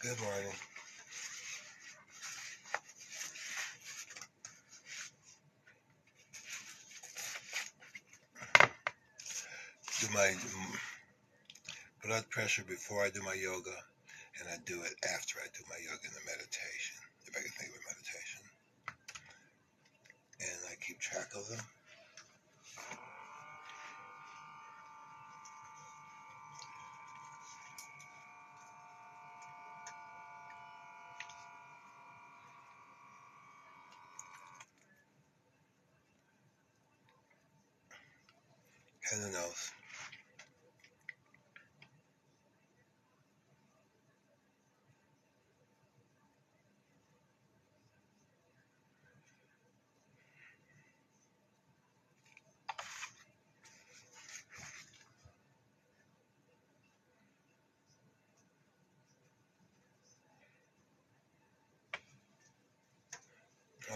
Good morning. Do my blood pressure before I do my yoga, and I do it after I do my yoga and the meditation, if I can think of a meditation. And I keep track of them. And the nose.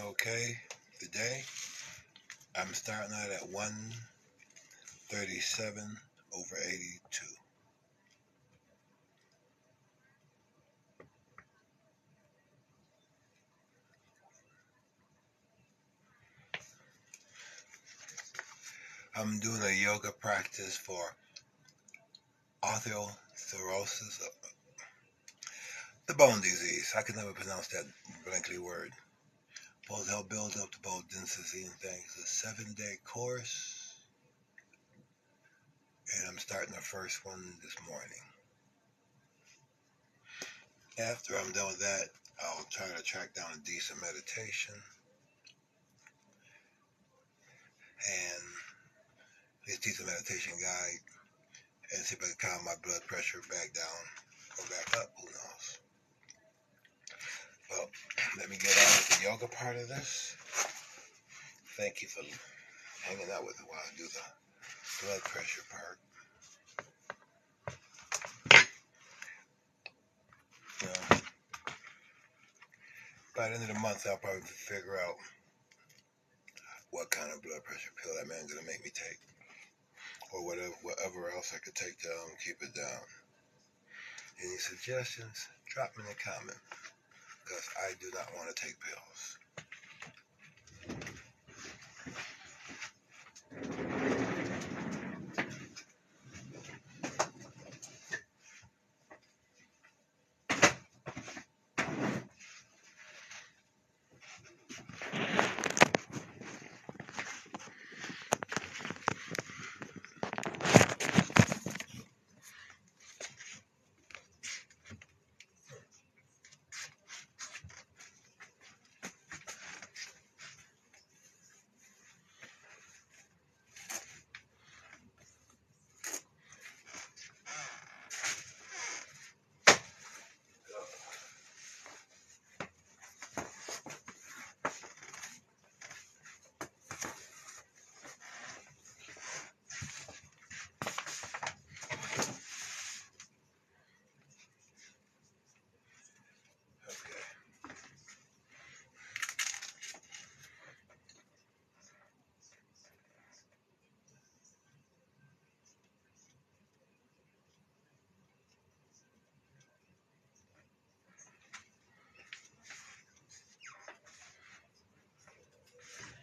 Okay, today I'm starting out at 137/82. I'm doing a yoga practice for osteoarthritis, the bone disease. I can never pronounce that blankly word. Supposed to help build up the bone density and things. A 7-day course, and I'm starting the first one this morning. After I'm done with that, I'll try to track down a decent meditation and this decent meditation guide and see if I can calm my blood pressure back down or back up. Who knows? Well, let me get on with the yoga part of this. Thank you for hanging out with me while I do the blood pressure part. By the end of the month, I'll probably figure out what kind of blood pressure pill that man's gonna make me take, or whatever else I could take to keep it down. Any suggestions? Drop me in the comment, because I do not want to take pills.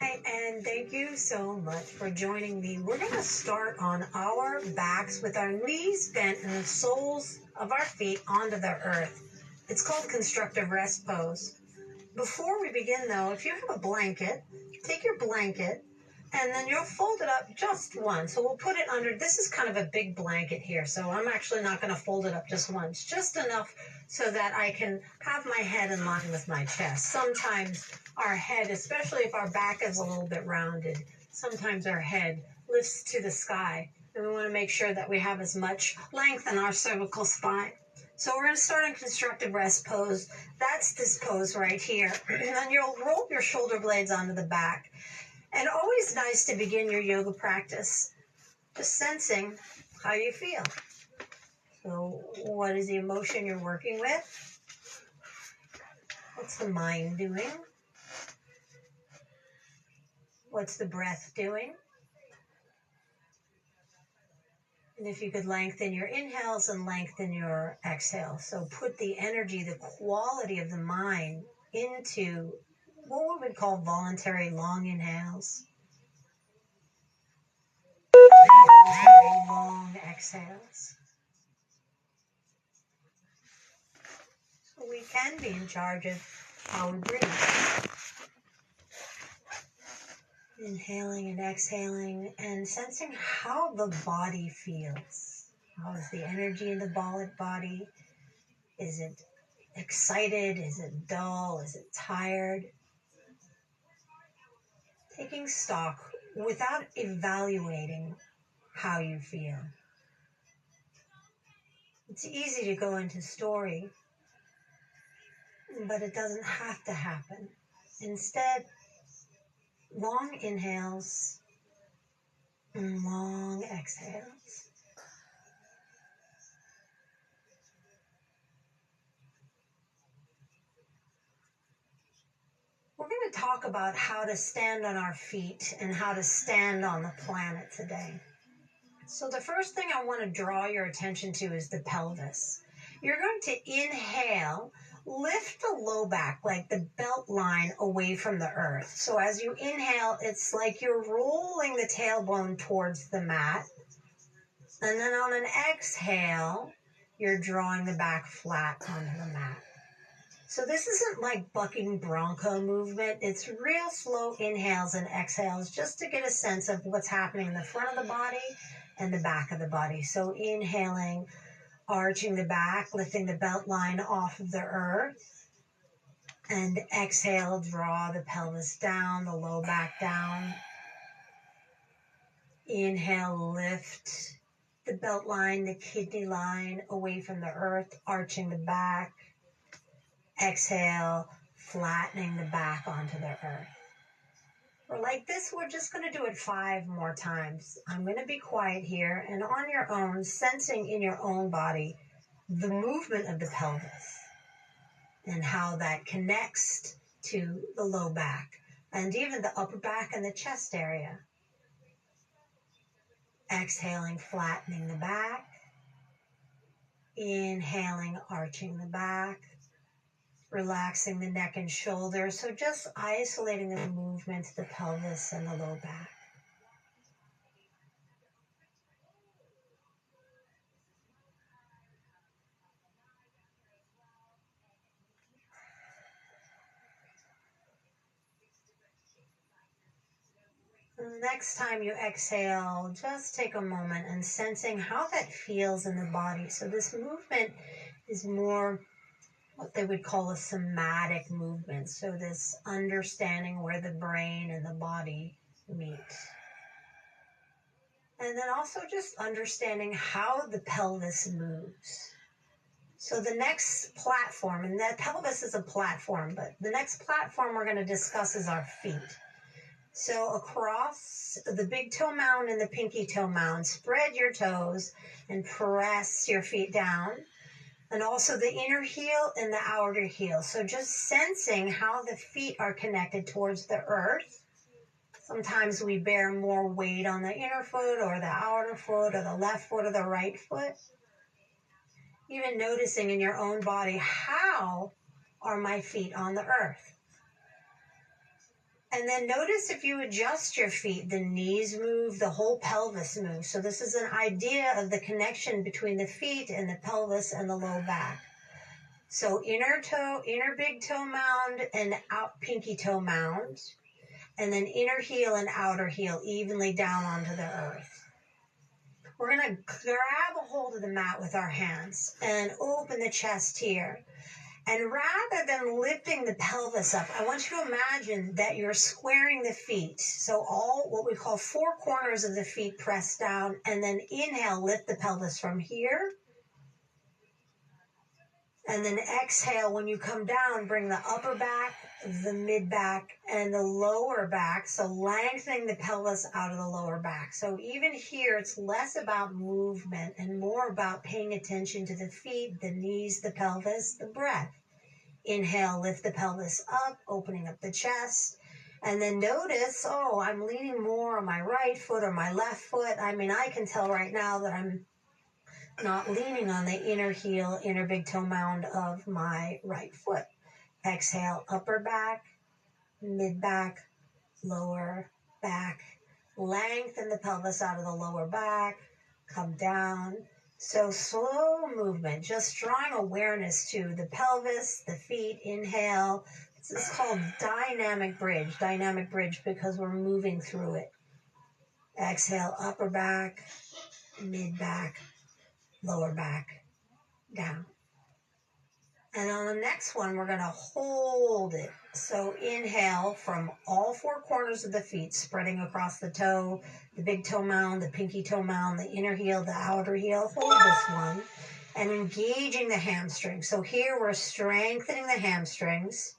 Hi, and thank you so much for joining me. We're going to start on our backs with our knees bent and the soles of our feet onto the earth. It's called constructive rest pose. Before we begin, though, if you have a blanket, take your blanket and then you'll fold it up just once. So we'll put it under. This is kind of a big blanket here, so I'm actually not going to fold it up just once, just enough so that I can have my head in line with my chest. Sometimes our head, especially if our back is a little bit rounded, sometimes our head lifts to the sky, and we want to make sure that we have as much length in our cervical spine. So we're going to start in constructive rest pose. That's this pose right here. And then you'll roll your shoulder blades onto the back. And always nice to begin your yoga practice just sensing how you feel. So what is the emotion you're working with? What's the mind doing? What's the breath doing? And if you could lengthen your inhales and lengthen your exhales. So put the energy, the quality of the mind into what we would call voluntary long inhales. Voluntary long exhales. So we can be in charge of how we breathe. Inhaling and exhaling and sensing how the body feels. How is the energy in the body? Is it excited? Is it dull? Is it tired? Taking stock without evaluating how you feel. It's easy to go into story, but it doesn't have to happen. Instead, long inhales and long exhales. We're going to talk about how to stand on our feet and how to stand on the planet today. So the first thing I want to draw your attention to is the pelvis. You're going to inhale, lift the low back like the belt line away from the earth. So as you inhale, it's like you're rolling the tailbone towards the mat. And then on an exhale, you're drawing the back flat onto the mat. So this isn't like bucking bronco movement. It's real slow inhales and exhales just to get a sense of what's happening in the front of the body and the back of the body. So inhaling, arching the back, lifting the belt line off of the earth. And exhale, draw the pelvis down, the low back down. Inhale, lift the belt line, the kidney line away from the earth, arching the back. Exhale, flattening the back onto the earth. Or like this, we're just going to do it 5 more times. I'm going to be quiet here and on your own, sensing in your own body the movement of the pelvis and how that connects to the low back and even the upper back and the chest area. Exhaling, flattening the back. Inhaling, arching the back. Relaxing the neck and shoulders. So just isolating the movement of the pelvis and the low back. Next time you exhale, just take a moment and sensing how that feels in the body. So this movement is more what they would call a somatic movement. So this understanding where the brain and the body meet. And then also just understanding how the pelvis moves. So the next platform, and that pelvis is a platform, but the next platform we're going to discuss is our feet. So across the big toe mound and the pinky toe mound, spread your toes and press your feet down. And also the inner heel and the outer heel. So just sensing how the feet are connected towards the earth. Sometimes we bear more weight on the inner foot or the outer foot or the left foot or the right foot. Even noticing in your own body, how are my feet on the earth? And then notice if you adjust your feet, the knees move, the whole pelvis moves. So this is an idea of the connection between the feet and the pelvis and the low back. So inner toe, inner big toe mound and out pinky toe mound. And then inner heel and outer heel evenly down onto the earth. We're going to grab a hold of the mat with our hands and open the chest here. And rather than lifting the pelvis up, I want you to imagine that you're squaring the feet. So all what we call 4 corners of the feet pressed down. And then inhale, lift the pelvis from here. And then exhale, when you come down, bring the upper back, the mid back, and the lower back. So lengthening the pelvis out of the lower back. So even here, it's less about movement and more about paying attention to the feet, the knees, the pelvis, the breath. Inhale, lift the pelvis up, opening up the chest. And then notice, oh, I'm leaning more on my right foot or my left foot. I mean, I can tell right now that I'm not leaning on the inner heel, inner big toe mound of my right foot. Exhale, upper back, mid back, lower back. Lengthen the pelvis out of the lower back. Come down. So slow movement, just drawing awareness to the pelvis, the feet. Inhale. This is called dynamic bridge because we're moving through it. Exhale, upper back, mid back, lower back, down. And on the next one, we're going to hold it. So inhale from all four corners of the feet, spreading across the toe, the big toe mound, the pinky toe mound, the inner heel, the outer heel. Hold this one and engaging the hamstring. So here we're strengthening the hamstrings.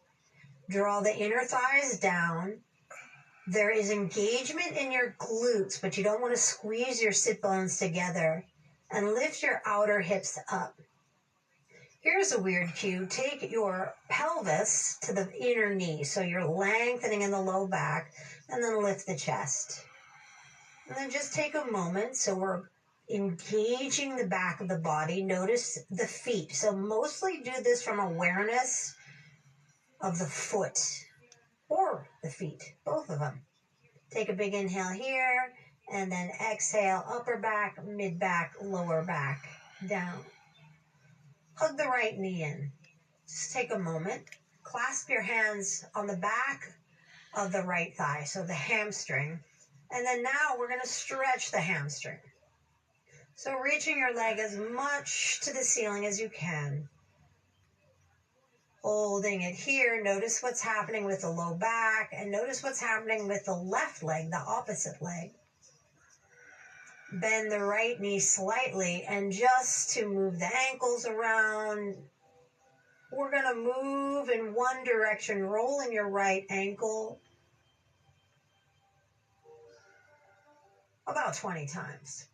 Draw the inner thighs down. There is engagement in your glutes, but you don't want to squeeze your sit bones together. And lift your outer hips up. Here's a weird cue. Take your pelvis to the inner knee. So you're lengthening in the low back, and then lift the chest. And then just take a moment. So we're engaging the back of the body. Notice the feet. So mostly do this from awareness of the foot or the feet, both of them. Take a big inhale here, and then exhale, upper back, mid back, lower back, down. Hug the right knee in. Just take a moment. Clasp your hands on the back of the right thigh, so the hamstring. And then now we're going to stretch the hamstring. So reaching your leg as much to the ceiling as you can. Holding it here. Notice what's happening with the low back, and notice what's happening with the left leg, the opposite leg. Bend the right knee slightly, and just to move the ankles around, we're going to move in one direction, rolling your right ankle about 20 times.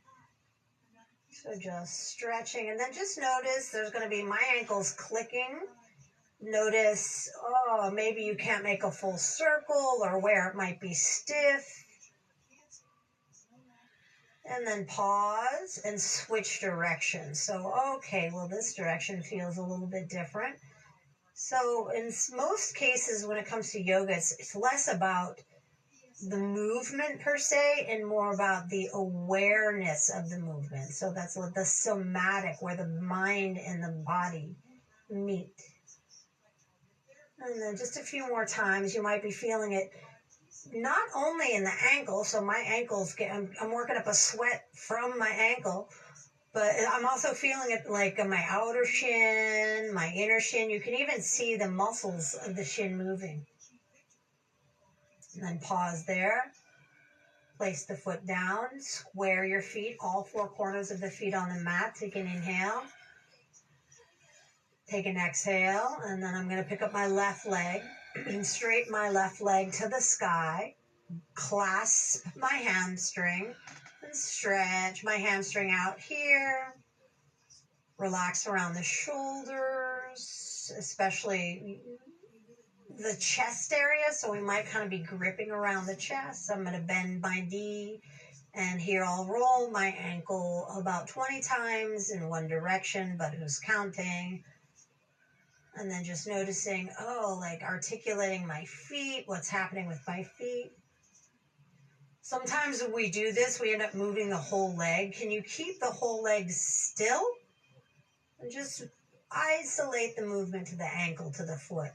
So just stretching, and then just notice there's going to be my ankles clicking. Notice, oh, maybe you can't make a full circle or where it might be stiff. And then pause and switch directions. So, okay, well, this direction feels a little bit different. So in most cases, when it comes to yoga, it's less about the movement per se and more about the awareness of the movement. So that's the somatic, where the mind and the body meet. And then just a few more times, you might be feeling it not only in the ankle, so my ankles I'm working up a sweat from my ankle, but I'm also feeling it like on my outer shin, my inner shin. You can even see the muscles of the shin moving. And then pause there. Place the foot down. Square your feet, all four corners of the feet on the mat. Take an inhale. Take an exhale. And then I'm going to pick up my left leg and straighten my left leg to the sky. Clasp my hamstring and stretch my hamstring out here. Relax around the shoulders, especially the chest area. So we might kind of be gripping around the chest. I'm going to bend my knee, and here I'll roll my ankle about 20 times in one direction, but who's counting? And then just noticing, like articulating my feet, what's happening with my feet. Sometimes when we do this, we end up moving the whole leg. Can you keep the whole leg still? And just isolate the movement to the ankle, to the foot.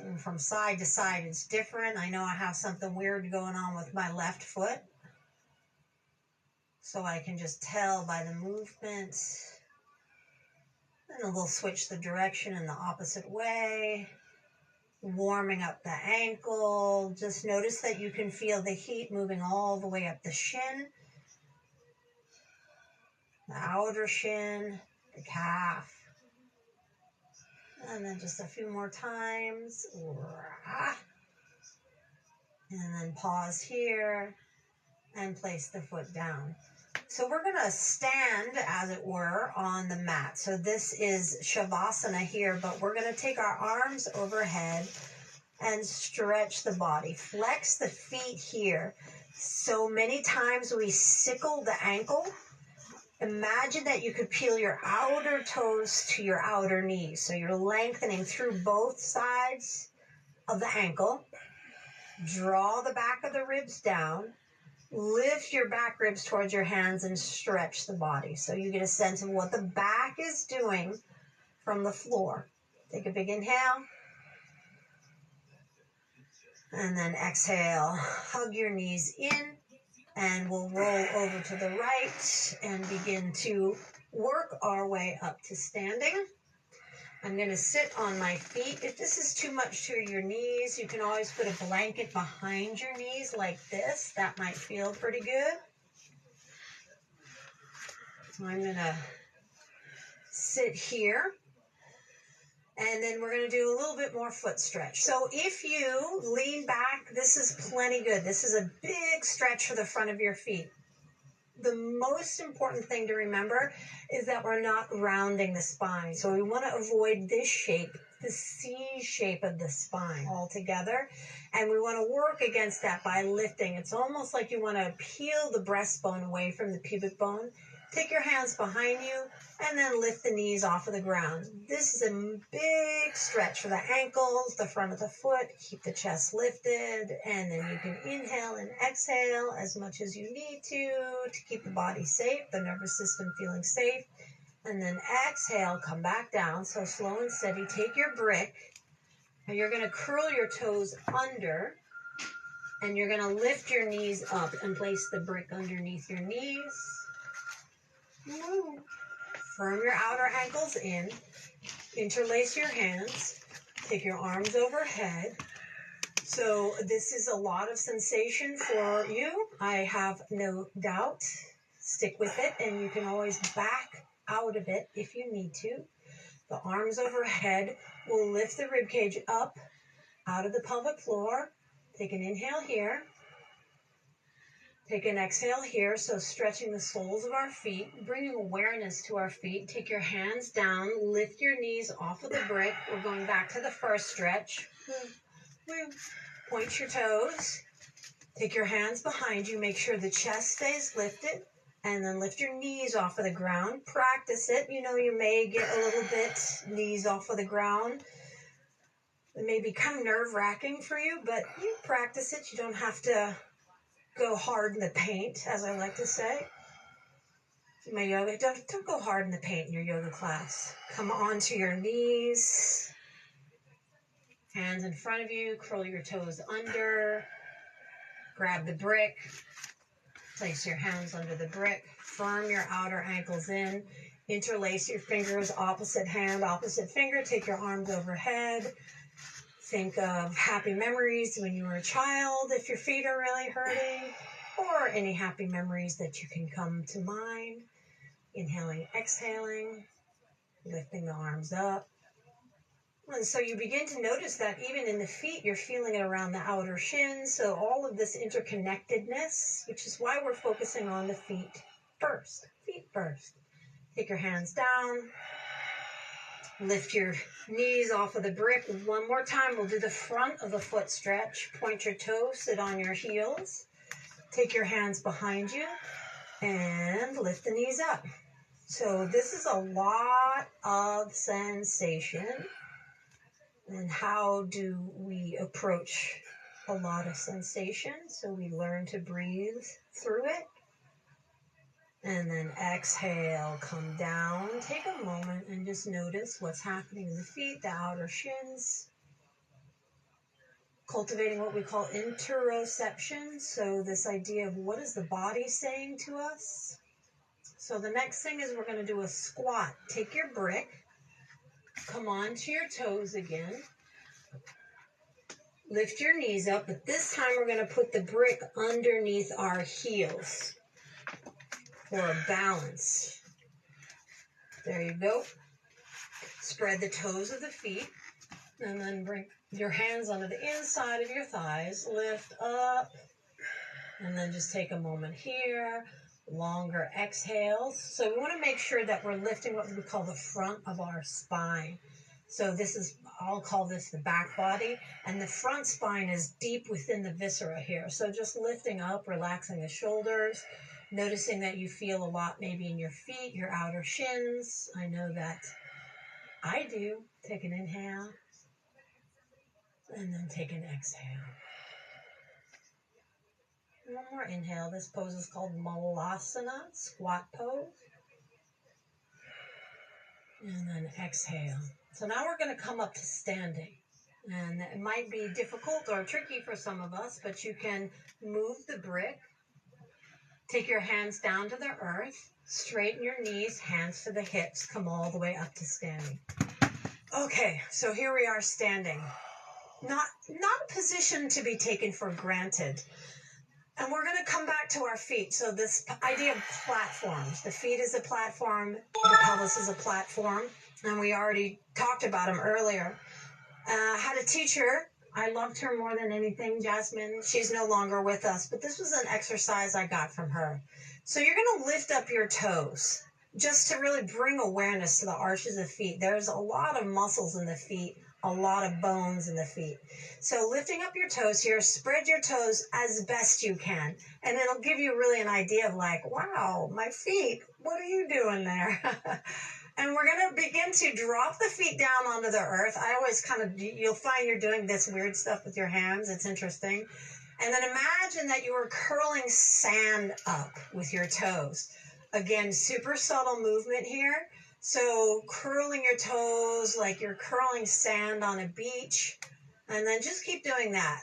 And from side to side, it's different. I know I have something weird going on with my left foot. So I can just tell by the movement. And we'll switch the direction in the opposite way. Warming up the ankle. Just notice that you can feel the heat moving all the way up the shin, the outer shin, the calf. And then just a few more times. And then pause here and place the foot down. So we're going to stand, as it were, on the mat. So this is Shavasana here, but we're going to take our arms overhead and stretch the body. Flex the feet here. So many times we sickle the ankle. Imagine that you could peel your outer toes to your outer knees. So you're lengthening through both sides of the ankle. Draw the back of the ribs down. Lift your back ribs towards your hands and stretch the body. So you get a sense of what the back is doing from the floor. Take a big inhale. And then exhale. Hug your knees in. And we'll roll over to the right and begin to work our way up to standing. I'm going to sit on my feet. If this is too much to your knees, you can always put a blanket behind your knees like this. That might feel pretty good. So I'm going to sit here. And then we're going to do a little bit more foot stretch. So if you lean back, this is plenty good. This is a big stretch for the front of your feet. The most important thing to remember is that we're not rounding the spine. So we want to avoid this shape, the C shape of the spine altogether. And we want to work against that by lifting. It's almost like you want to peel the breastbone away from the pubic bone. Take your hands behind you and then lift the knees off of the ground. This is a big stretch for the ankles, the front of the foot. Keep the chest lifted, and then you can inhale and exhale as much as you need to keep the body safe, the nervous system feeling safe. And then exhale, come back down. So slow and steady. Take your brick, and you're going to curl your toes under, and you're going to lift your knees up and place the brick underneath your knees. Firm your outer ankles in. Interlace your hands. Take your arms overhead. So this is a lot of sensation for you. I have no doubt. Stick with it, and you can always back out of it if you need to. The arms overhead will lift the rib cage up out of the pelvic floor. Take an inhale here. Take an exhale here, so stretching the soles of our feet, bringing awareness to our feet. Take your hands down, lift your knees off of the brick. We're going back to the first stretch. Point your toes. Take your hands behind you. Make sure the chest stays lifted, and then lift your knees off of the ground. Practice it. You know, you may get a little bit knees off of the ground. It may be kind of nerve-wracking for you, but you practice it. You don't have to go hard in the paint, as I like to say. My yoga, don't go hard in the paint in your yoga class. Come onto your knees. Hands in front of you. Curl your toes under. Grab the brick. Place your hands under the brick. Firm your outer ankles in. Interlace your fingers, opposite hand, opposite finger. Take your arms overhead. Think of happy memories when you were a child, if your feet are really hurting, or any happy memories that you can come to mind. Inhaling, exhaling, lifting the arms up. And so you begin to notice that even in the feet, you're feeling it around the outer shins. So all of this interconnectedness, which is why we're focusing on the feet first. Feet first. Take your hands down. Lift your knees off of the brick. One more time, we'll do the front of the foot stretch. Point your toes, sit on your heels. Take your hands behind you and lift the knees up. So this is a lot of sensation. And how do we approach a lot of sensation? So we learn to breathe through it. And then exhale, come down. Take a moment and just notice what's happening in the feet, the outer shins. Cultivating what we call interoception. So this idea of what is the body saying to us. So the next thing is we're going to do a squat. Take your brick. Come onto your toes again. Lift your knees up, but this time we're going to put the brick underneath our heels for a balance. There you go. Spread the toes of the feet, and then bring your hands onto the inside of your thighs. Lift up, and then just take a moment here. Longer exhales. So we want to make sure that we're lifting what we call the front of our spine. So this is, I'll call this the back body, and the front spine is deep within the viscera here. So just lifting up, relaxing the shoulders, noticing that you feel a lot maybe in your feet, your outer shins. I know that I do. Take an inhale, and then take an exhale. One more inhale. This pose is called Malasana, squat pose. And then exhale. So now we're going to come up to standing. And it might be difficult or tricky for some of us, but you can move the brick. Take your hands down to the earth. Straighten your knees, hands to the hips. Come all the way up to standing. Okay, so here we are standing. Not a position to be taken for granted. And we're going to come back to our feet. So this idea of platforms. The feet is a platform. The pelvis is a platform. And we already talked about them earlier. Had a teacher. I loved her more than anything, Jasmine. She's no longer with us. But this was an exercise I got from her. So you're going to lift up your toes just to really bring awareness to the arches of feet. There's a lot of muscles in the feet. A lot of bones in the feet. So lifting up your toes here, spread your toes as best you can. And it'll give you really an idea of like, wow, my feet, what are you doing there? And we're going to begin to drop the feet down onto the earth. I always you'll find you're doing this weird stuff with your hands. It's interesting. And then imagine that you are curling sand up with your toes. Again, super subtle movement here. So curling your toes like you're curling sand on a beach. And then just keep doing that.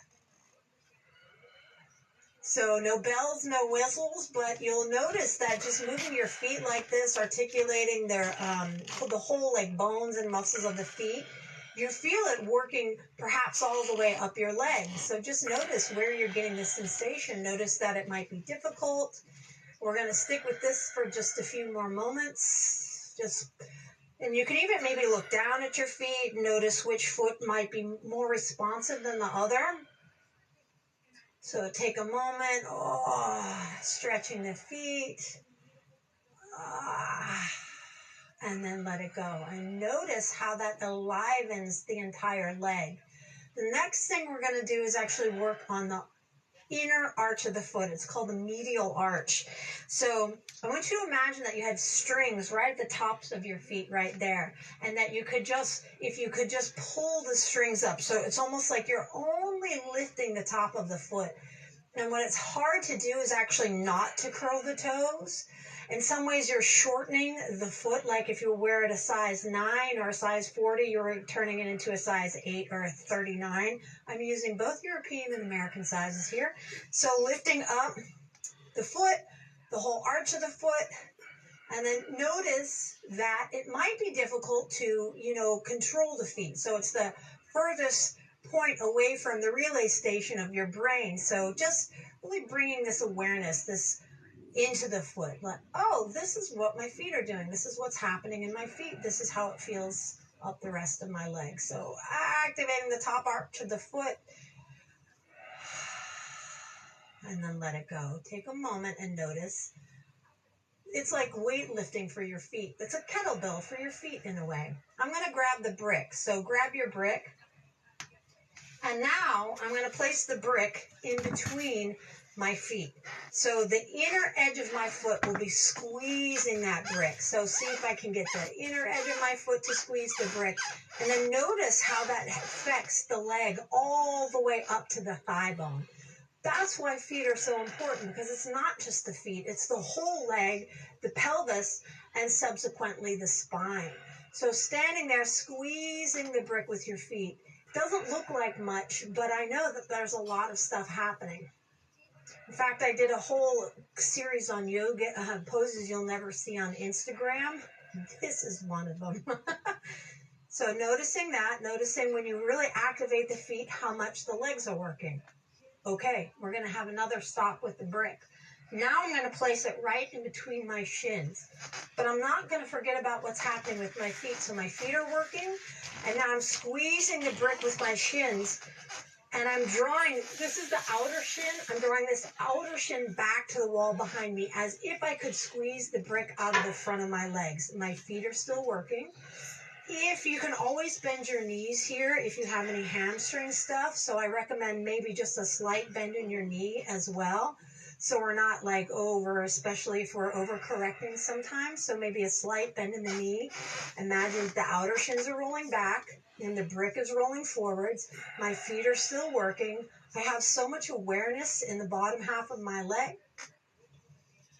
So no bells, no whistles, but you'll notice that just moving your feet like this, articulating the whole like bones and muscles of the feet, you feel it working perhaps all the way up your legs. So just notice where you're getting the sensation. Notice that it might be difficult. We're going to stick with this for just a few more moments. And you can even maybe look down at your feet, notice which foot might be more responsive than the other. So take a moment, stretching the feet, and then let it go. And notice how that enlivens the entire leg. The next thing we're going to do is actually work on the inner arch of the foot. It's called the medial arch. So I want you to imagine that you had strings right at the tops of your feet right there, and that you could just, if you could just pull the strings up. So it's almost like you're only lifting the top of the foot. And what it's hard to do is actually not to curl the toes. In some ways, you're shortening the foot. Like if you wear it a size 9 or a size 40, you're turning it into a size 8 or a 39. I'm using both European and American sizes here. So lifting up the foot, the whole arch of the foot, and then notice that it might be difficult to, control the feet. So it's the furthest point away from the relay station of your brain. So just really bringing this awareness, this into the foot. Like, this is what my feet are doing. This is what's happening in my feet. This is how it feels up the rest of my legs. So activating the top arch of the foot. And then let it go. Take a moment and notice. It's like weightlifting for your feet. It's a kettlebell for your feet in a way. I'm going to grab the brick. So grab your brick. And now I'm going to place the brick in between my feet. So the inner edge of my foot will be squeezing that brick. So see if I can get the inner edge of my foot to squeeze the brick. And then notice how that affects the leg all the way up to the thigh bone. That's why feet are so important, because it's not just the feet, it's the whole leg, the pelvis, and subsequently the spine. So standing there, squeezing the brick with your feet, doesn't look like much, but I know that there's a lot of stuff happening. In fact, I did a whole series on yoga poses you'll never see on Instagram. This is one of them. So noticing when you really activate the feet, how much the legs are working. Okay, we're going to have another stop with the brick. Now I'm going to place it right in between my shins. But I'm not going to forget about what's happening with my feet. So my feet are working, and now I'm squeezing the brick with my shins. And I'm drawing, this is the outer shin. I'm drawing this outer shin back to the wall behind me as if I could squeeze the brick out of the front of my legs. My feet are still working. If you can always bend your knees here if you have any hamstring stuff, so I recommend maybe just a slight bend in your knee as well. So we're not like over, especially if we're overcorrecting sometimes. So maybe a slight bend in the knee. Imagine the outer shins are rolling back and the brick is rolling forwards. My feet are still working. I have so much awareness in the bottom half of my leg.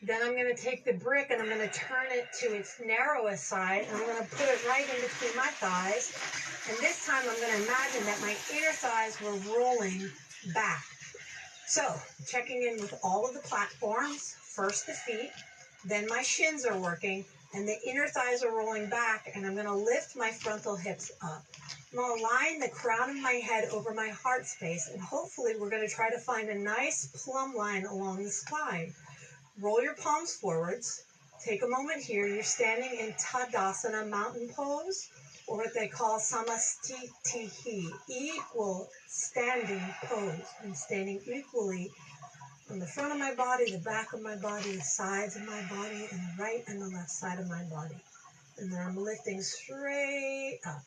Then I'm going to take the brick and I'm going to turn it to its narrowest side. And I'm going to put it right in between my thighs. And this time I'm going to imagine that my inner thighs were rolling back. So, checking in with all of the platforms, first the feet, then my shins are working, and the inner thighs are rolling back, and I'm going to lift my frontal hips up. I'm going to line the crown of my head over my heart space, and hopefully we're going to try to find a nice plumb line along the spine. Roll your palms forwards. Take a moment here. You're standing in Tadasana, mountain pose, or what they call Samastitihi, equal standing pose. I'm standing equally on the front of my body, the back of my body, the sides of my body, and the right and the left side of my body. And then I'm lifting straight up.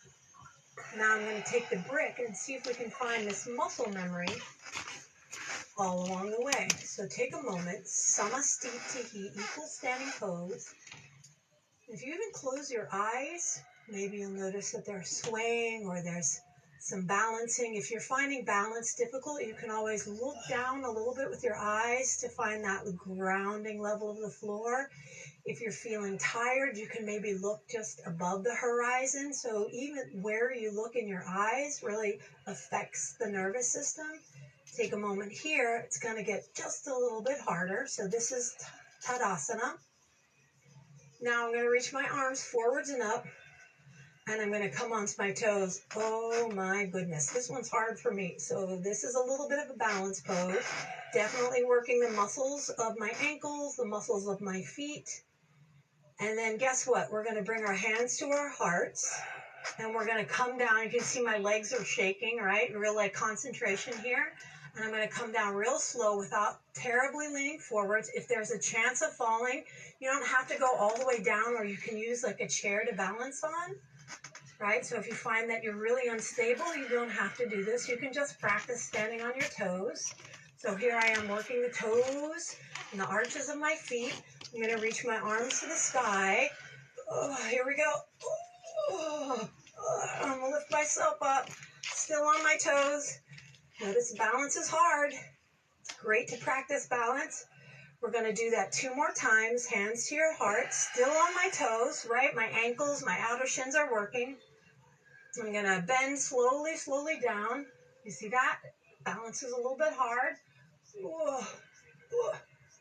Now I'm going to take the brick and see if we can find this muscle memory all along the way. So take a moment, Samastitihi, equal standing pose. If you even close your eyes, maybe you'll notice that they're swaying or there's some balancing. If you're finding balance difficult, you can always look down a little bit with your eyes to find that grounding level of the floor. If you're feeling tired, you can maybe look just above the horizon. So even where you look in your eyes really affects the nervous system. Take a moment here. It's going to get just a little bit harder. So this is Tadasana. Now I'm going to reach my arms forwards and up, and I'm going to come onto my toes. Oh my goodness, this one's hard for me. So this is a little bit of a balance pose. Definitely working the muscles of my ankles, the muscles of my feet. And then guess what? We're going to bring our hands to our hearts, and we're going to come down. You can see my legs are shaking, right? Real like concentration here. And I'm going to come down real slow without terribly leaning forwards. If there's a chance of falling, you don't have to go all the way down, or you can use like a chair to balance on, right? So if you find that you're really unstable, you don't have to do this. You can just practice standing on your toes. So here I am working the toes and the arches of my feet. I'm going to reach my arms to the sky. Oh, here we go. Oh, I'm going to lift myself up, still on my toes. Notice balance is hard. It's great to practice balance. We're going to do that 2 more times. Hands to your heart. Still on my toes, right? My ankles, my outer shins are working. I'm going to bend slowly, slowly down. You see that? Balance is a little bit hard.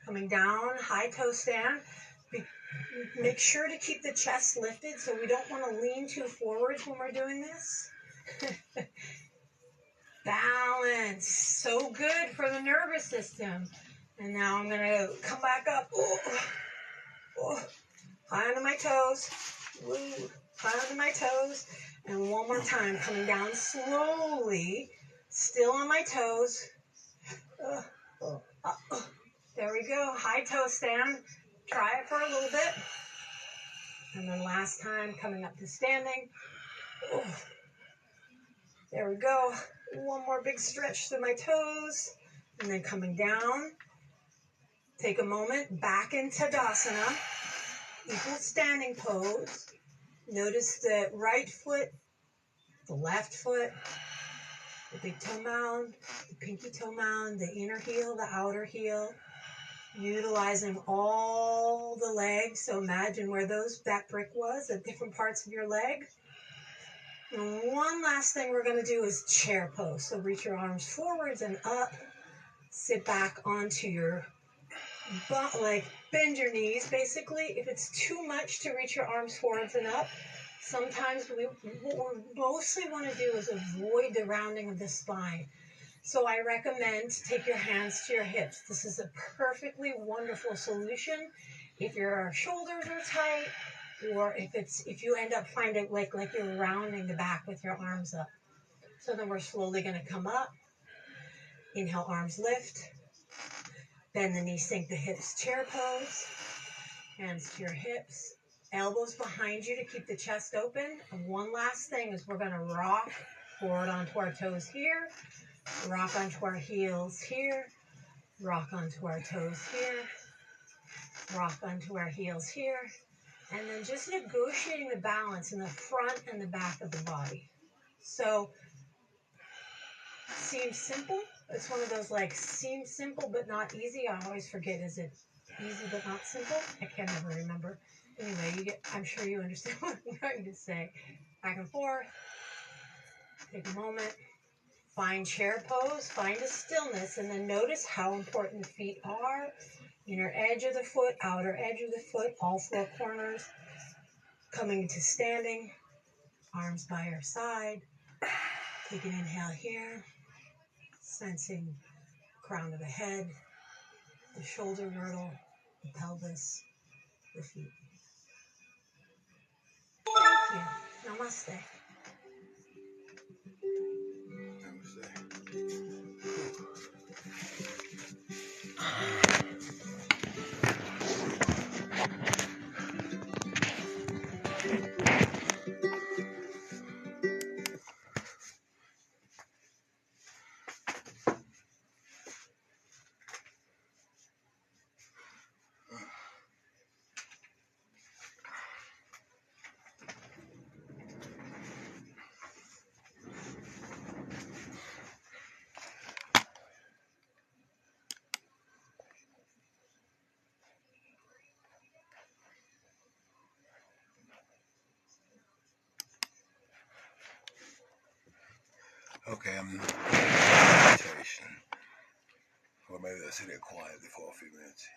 Coming down, high toe stand. Make sure to keep the chest lifted, so we don't want to lean too forwards when we're doing this. Balance, so good for the nervous system. And now I'm going to come back up. High onto my toes. High onto my toes. And one more time, coming down slowly. Still on my toes. There we go. High toe stand. Try it for a little bit. And then last time, coming up to standing. There we go. One more big stretch through my toes. And then coming down. Take a moment. Back in Tadasana. Equal standing pose. Notice the right foot, the left foot, the big toe mound, the pinky toe mound, the inner heel, the outer heel. Utilizing all the legs. So imagine where that brick was at different parts of your leg. And one last thing we're going to do is chair pose. So reach your arms forwards and up. Sit back onto your butt, like bend your knees basically. If it's too much to reach your arms forwards and up, sometimes what we mostly want to do is avoid the rounding of the spine. So I recommend to take your hands to your hips. This is a perfectly wonderful solution if your shoulders are tight, or if you end up finding like you're rounding the back with your arms up. So then we're slowly going to come up. Inhale, arms lift. Bend the knees, sink the hips, chair pose. Hands to your hips. Elbows behind you to keep the chest open. And one last thing is we're going to rock forward onto our toes here, rock onto our heels here, rock onto our toes here, rock onto our heels here, and then just negotiating the balance in the front and the back of the body. So, seems simple. It's one of those like seems simple but not easy. I always forget, is it easy but not simple? I can never remember. Anyway, I'm sure you understand what I'm trying to say. Back and forth. Take a moment. Find chair pose. Find a stillness. And then notice how important the feet are. Inner edge of the foot, outer edge of the foot, all four corners. Coming to standing. Arms by your side. Take an inhale here. Sensing crown of the head, the shoulder girdle, the pelvis, the feet. Thank you. Namaste. Okay, I'm in meditation. Or maybe I'll sit there quietly for a few minutes.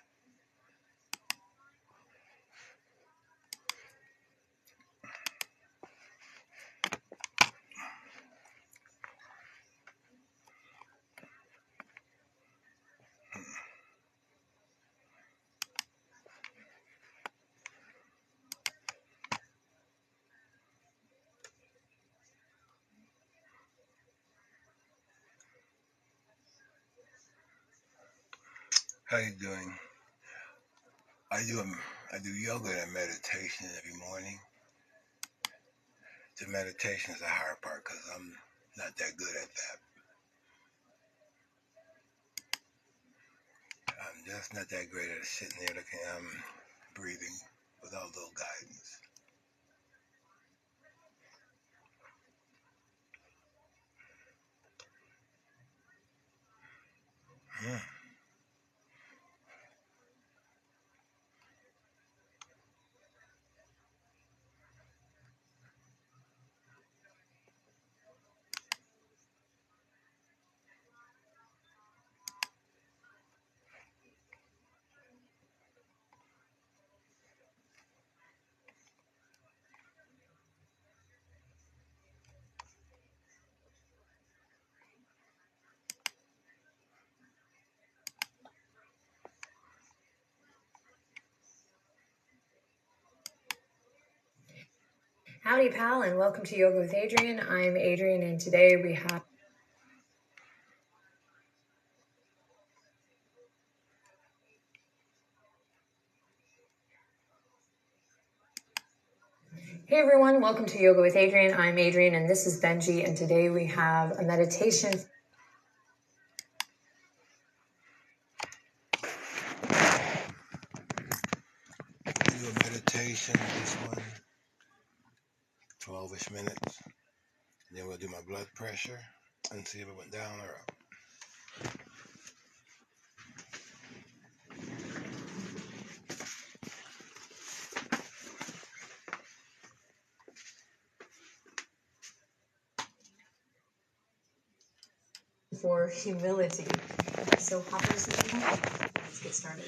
How you doing? I do yoga and meditation every morning. The meditation is the hard part because I'm not that good at that. I'm just not that great at sitting there looking at breathing without little guidance. Howdy, pal, and welcome to Yoga with Adriene. I'm Adriene, and today we have... Hey everyone, welcome to Yoga with Adriene. I'm Adriene, and this is Benji, and today we have a meditation. Do a meditation, this one, 12-ish minutes. And then we'll do my blood pressure and see if it went down or up. For humility. So hoppers, let's get started.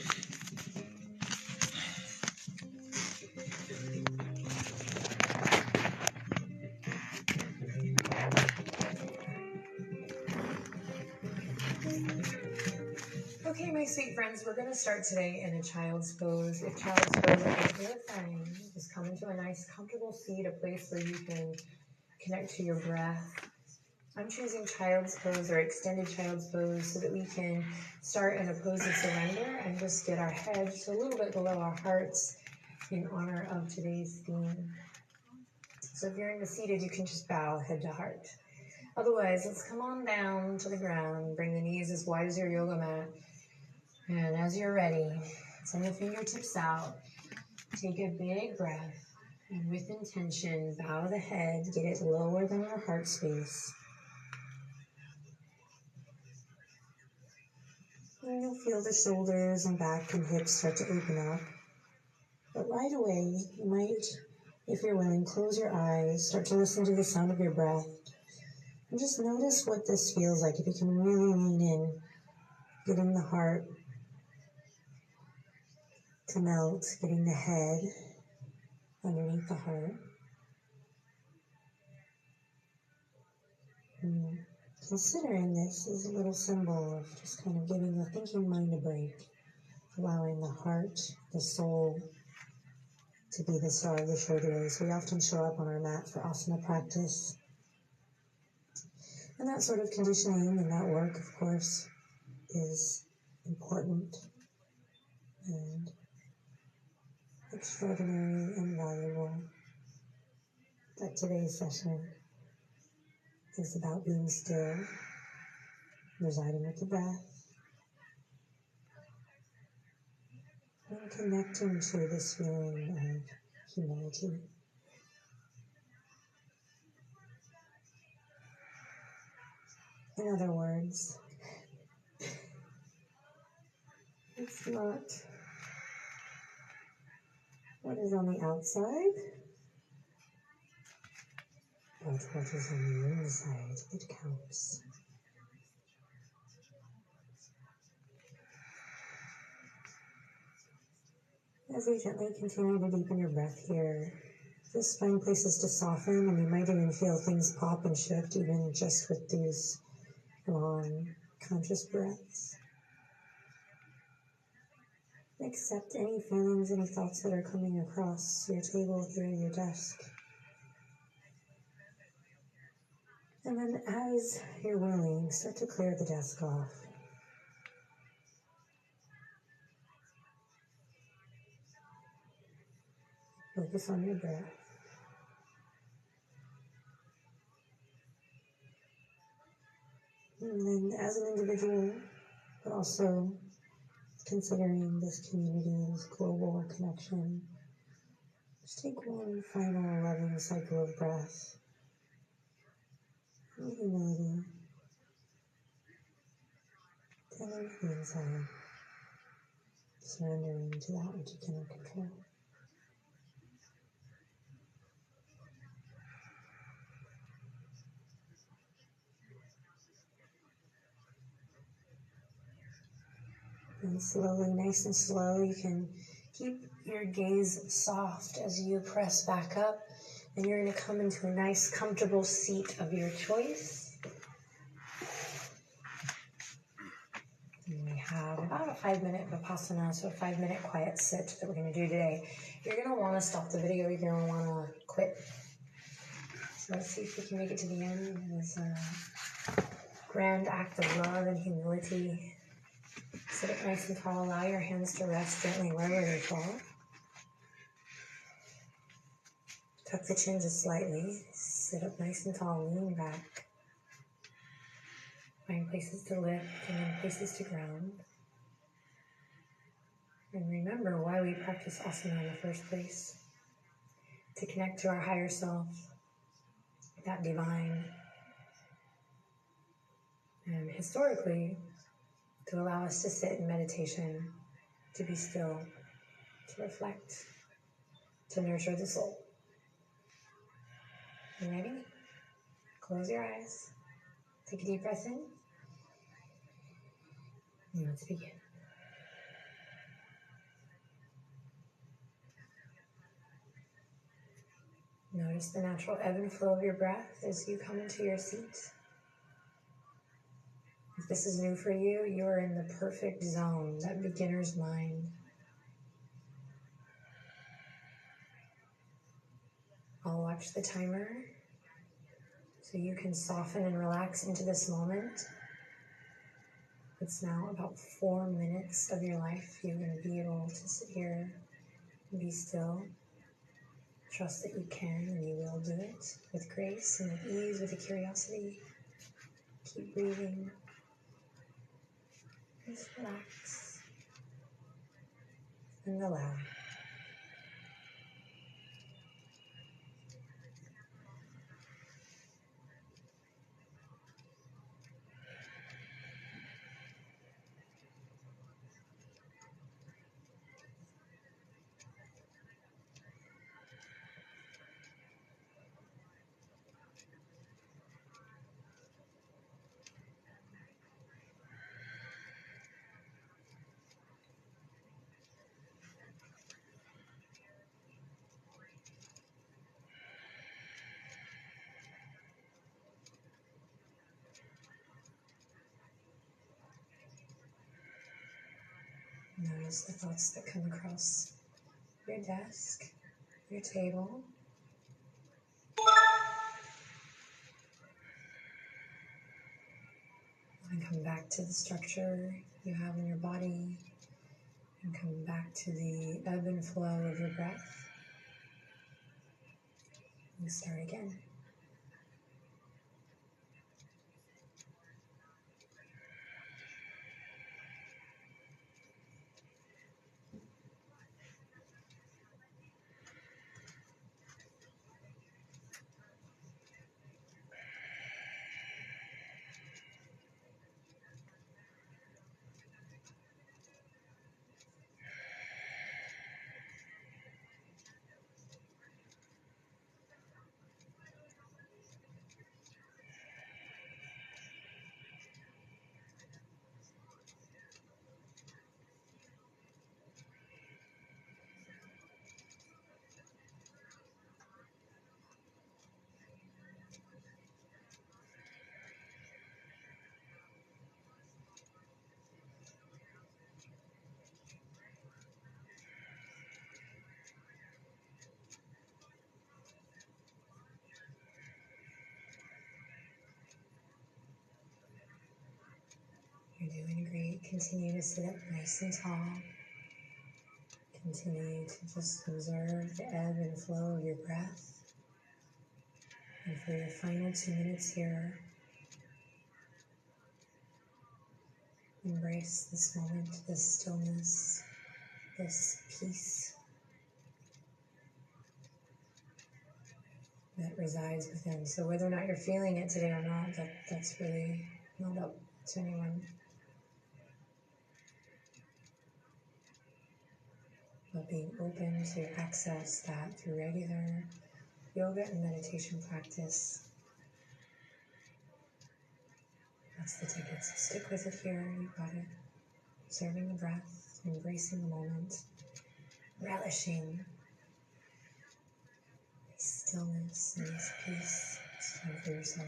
Okay, my sweet friends, we're going to start today in a child's pose. If child's pose is your thing, just come into a nice comfortable seat, a place where you can connect to your breath. I'm choosing child's pose or extended child's pose so that we can start in a pose of surrender and just get our heads a little bit below our hearts in honor of today's theme. So if you're in the seated, you can just bow head to heart. Otherwise, let's come on down to the ground. Bring the knees as wide as your yoga mat. And as you're ready, send the fingertips out. Take a big breath. And with intention, bow the head. Get it lower than your heart space. And you'll feel the shoulders and back and hips start to open up. But right away, you might, if you're willing, close your eyes. Start to listen to the sound of your breath. And just notice what this feels like. If you can really lean in, getting the heart to melt, getting the head underneath the heart. And considering this as a little symbol of just kind of giving the thinking mind a break, allowing the heart, the soul, to be the star of the show today. So we often show up on our mat for asana practice. And that sort of conditioning and that work, of course, is important and extraordinary and valuable. But today's session is about being still, residing with the breath, and connecting to this feeling of humility. In other words, it's not what is on the outside, but what is on the inside that counts. As we gently continue to deepen your breath here, just find places to soften, and you might even feel things pop and shift even just with these long, conscious breaths. Accept any feelings, any thoughts that are coming across your table here, your desk. And then as you're willing, start to clear the desk off. Focus on your breath. And then as an individual, but also considering this community, this global connection, just take one final loving cycle of breath. And humility. Tending to the inside. Surrendering to that which you cannot control. And slowly, nice and slow, you can keep your gaze soft as you press back up. And you're going to come into a nice, comfortable seat of your choice. And we have about a 5-minute Vipassana, so a 5-minute quiet sit that we're going to do today. You're going to want to stop the video. You're going to want to quit. So let's see if we can make it to the end. This grand act of love and humility. Sit up nice and tall. Allow your hands to rest gently wherever they fall. Tuck the chin just slightly. Sit up nice and tall. Lean back. Find places to lift and then places to ground. And remember why we practice asana in the first place. To connect to our higher self, that divine. And historically, to allow us to sit in meditation, to be still, to reflect, to nurture the soul. You ready? Close your eyes. Take a deep breath in. And let's begin. Notice the natural ebb and flow of your breath as you come into your seat. If this is new for you, you are in the perfect zone, that beginner's mind. I'll watch the timer so you can soften and relax into this moment. It's now about 4 minutes of your life. You're going to be able to sit here Be still. Trust that you can and you will do it with grace and with ease, with a curiosity. Keep breathing. Just relax and allow. Notice the thoughts that come across your desk, your table. And come back to the structure you have in your body. And come back to the ebb and flow of your breath. And start again. You're doing great. Continue to sit up nice and tall. Continue to just observe the ebb and flow of your breath. And for your final 2 minutes here, embrace this moment, this stillness, this peace that resides within. So whether or not you're feeling it today or not, that's really not up to anyone. But being open to access that through regular yoga and meditation practice. That's the ticket. So stick with it here. You got it. Observing the breath, embracing the moment, relishing this stillness and this peace. It's time for yourself.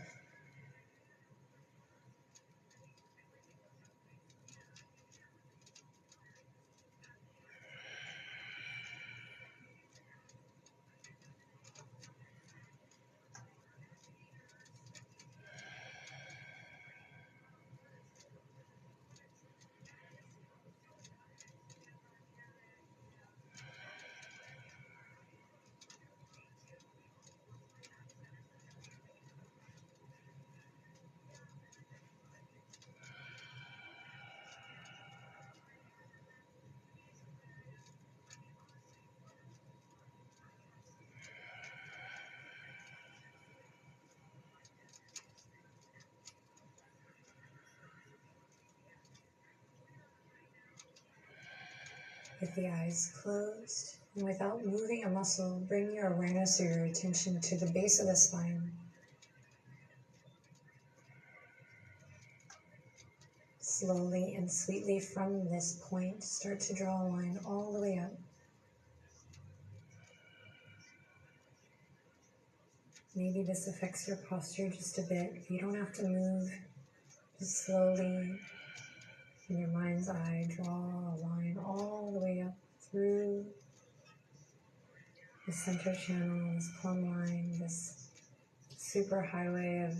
With the eyes closed and without moving a muscle, bring your awareness or your attention to the base of the spine. Slowly and sweetly from this point, start to draw a line all the way up. Maybe this affects your posture just a bit. You don't have to move. Just slowly, in your mind's eye, draw a line all the way up through the center channel, this plumb line, this super highway of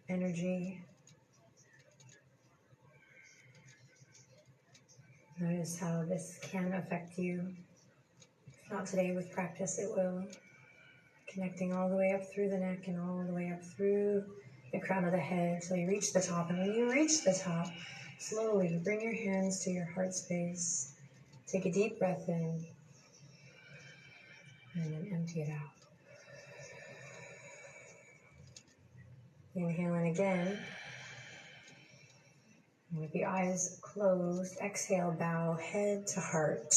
energy. Notice how this can affect you. Not today, with practice it will. Connecting all the way up through the neck and all the way up through the crown of the head until you reach the top. And when you reach the top, slowly bring your hands to your heart space. Take a deep breath in and then empty it out. Inhale in again. And with the eyes closed, exhale, bow head to heart.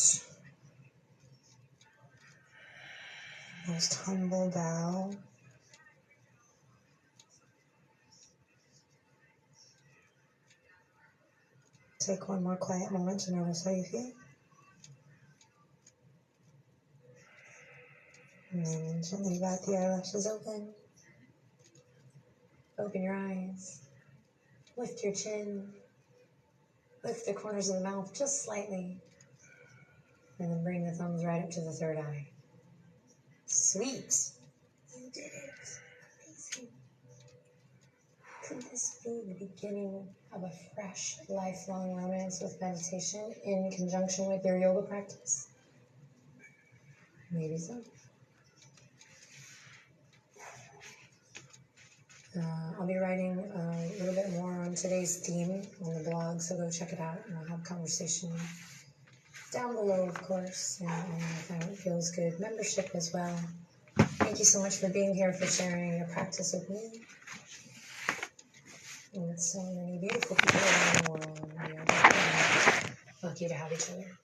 Most humble bow. Take one more quiet moment to notice how you feel. And then gently bat the eyelashes open. Open your eyes. Lift your chin. Lift the corners of the mouth just slightly. And then bring the thumbs right up to the third eye. Sweet. You did it. Amazing. Could this be the beginning of a fresh, lifelong romance with meditation in conjunction with your yoga practice? Maybe so. I'll be writing a little bit more on today's theme on the blog, so go check it out, and I'll have a conversation down below, of course, and if it feels good, membership as well. Thank you so much for being here, for sharing your practice with me. And with so many beautiful people around the world, we are definitely lucky to have each other.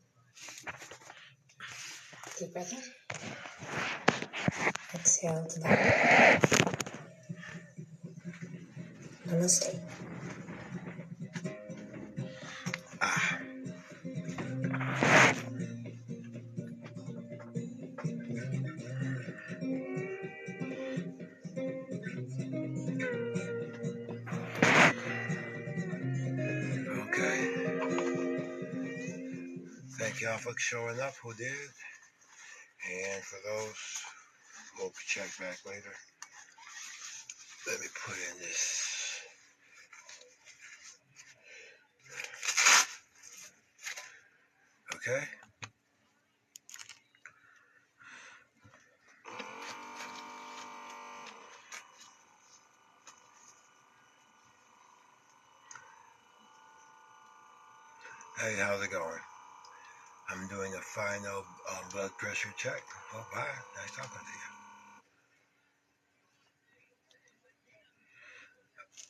Deep breath in. Exhale to that. Namaste. Okay. Thank y'all for showing up who did. And for those who will check back later, let me put in this. Okay? Hey, how's it going? I'm doing a final blood pressure check. Oh, bye. Nice talking to you.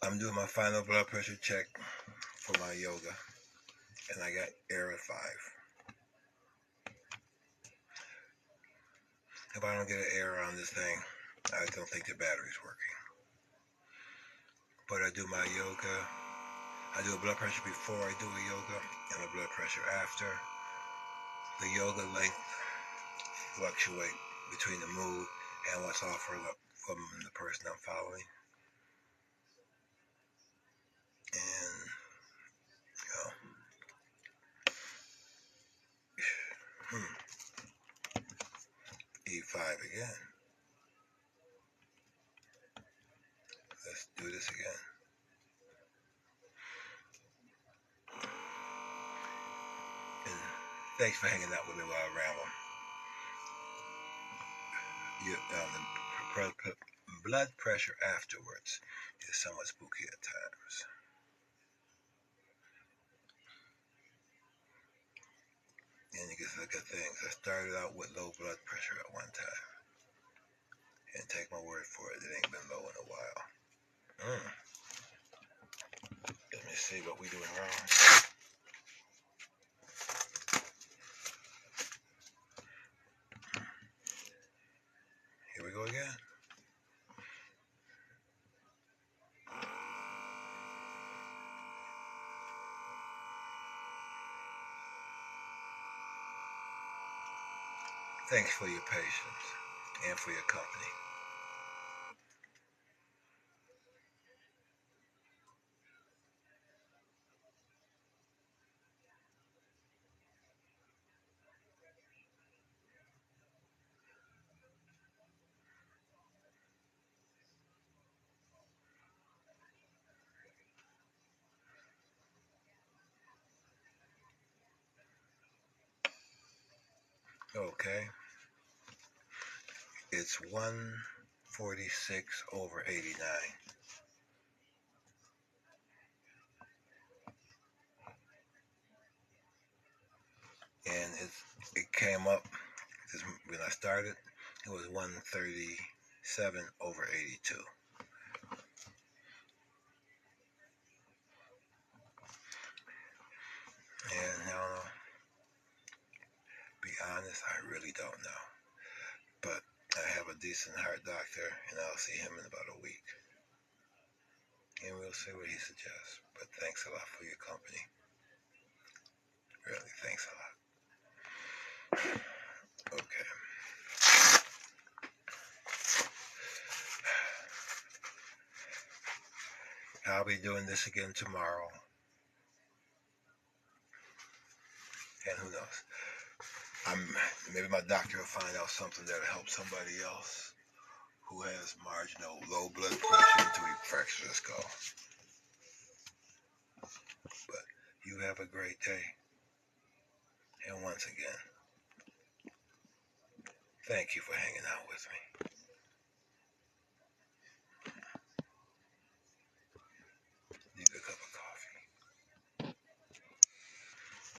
I'm doing my final blood pressure check for my yoga, and I got error 5. If I don't get an error on this thing, I don't think the battery's working. But I do my yoga. I do a blood pressure before I do a yoga and a blood pressure after. The yoga length fluctuate between the mood and what's offered up from the person I'm following. And, E5 again. Let's do this again. And thanks for hanging out with me while I ramble. The blood pressure afterwards is somewhat spooky at times. And you can look at things. I started out with low blood pressure at one time. And take my word for it, it ain't been low in a while. Let me see what we're doing wrong. Here we go again. Thanks for your patience and for your company. Okay. It's 146/89. And it came up, when I started, it was 137/82. And I don't know, be honest, I really don't know. But I have a decent heart doctor, and I'll see him in about a week. And we'll see what he suggests. But thanks a lot for your company. Really, thanks a lot. Okay. I'll be doing this again tomorrow. And who knows? Maybe my doctor will find out something that'll help somebody else who has marginal low blood pressure until he fractures his skull. But you have a great day. And once again, thank you for hanging out with me.